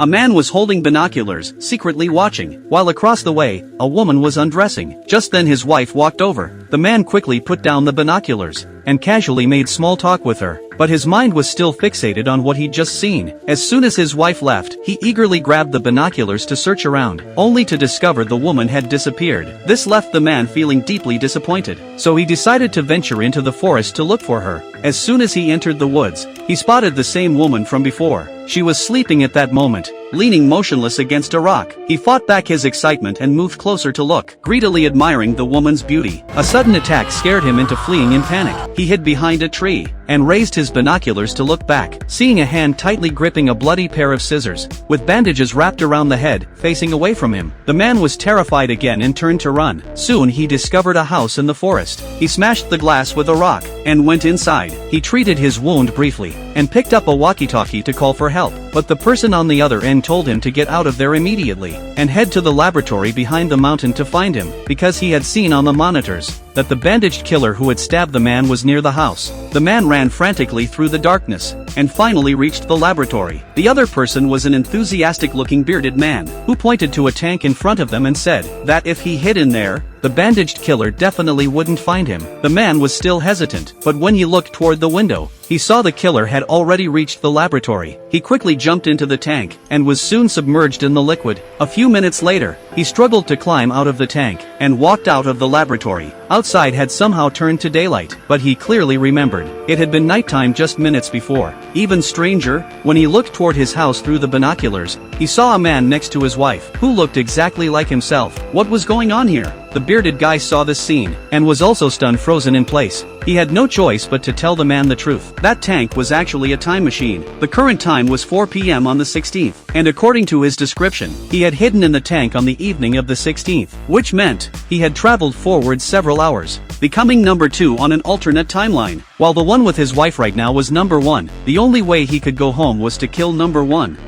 A man was holding binoculars, secretly watching, while across the way, a woman was undressing. Just then his wife walked over. The man quickly put down the binoculars and casually made small talk with her, but his mind was still fixated on what he'd just seen. As soon as his wife left, he eagerly grabbed the binoculars to search around, only to discover the woman had disappeared. This left the man feeling deeply disappointed, so he decided to venture into the forest to look for her. As soon as he entered the woods, he spotted the same woman from before. She was sleeping at that moment, leaning motionless against a rock. He fought back his excitement and moved closer to look, greedily admiring the woman's beauty. A sudden attack scared him into fleeing in panic. He hid behind a tree and raised his binoculars to look back, seeing a hand tightly gripping a bloody pair of scissors, with bandages wrapped around the head, facing away from him. The man was terrified again and turned to run. Soon he discovered a house in the forest. He smashed the glass with a rock and went inside. He treated his wound briefly and picked up a walkie-talkie to call for help, but the person on the other end told him to get out of there immediately and head to the laboratory behind the mountain to find him, because he had seen on the monitors that the bandaged killer who had stabbed the man was near the house. The man ran frantically through the darkness and finally reached the laboratory. The other person was an enthusiastic-looking bearded man who pointed to a tank in front of them and said that if he hid in there, the bandaged killer definitely wouldn't find him. The man was still hesitant, but when he looked toward the window, he saw the killer had already reached the laboratory. He quickly jumped into the tank and was soon submerged in the liquid. A few minutes later, he struggled to climb out of the tank and walked out of the laboratory. Outside had somehow turned to daylight, but he clearly remembered it had been nighttime just minutes before. Even stranger, when he looked toward his house through the binoculars, he saw a man next to his wife, who looked exactly like himself. What was going on here? The bearded guy saw this scene and was also stunned, frozen in place. He had no choice but to tell the man the truth. That tank was actually a time machine. The current time was 4 p.m. on the 16th, and according to his description, he had hidden in the tank on the evening of the 16th, which meant he had traveled forward several hours, becoming number 2 on an alternate timeline. While the one with his wife right now was number 1, the only way he could go home was to kill number 1.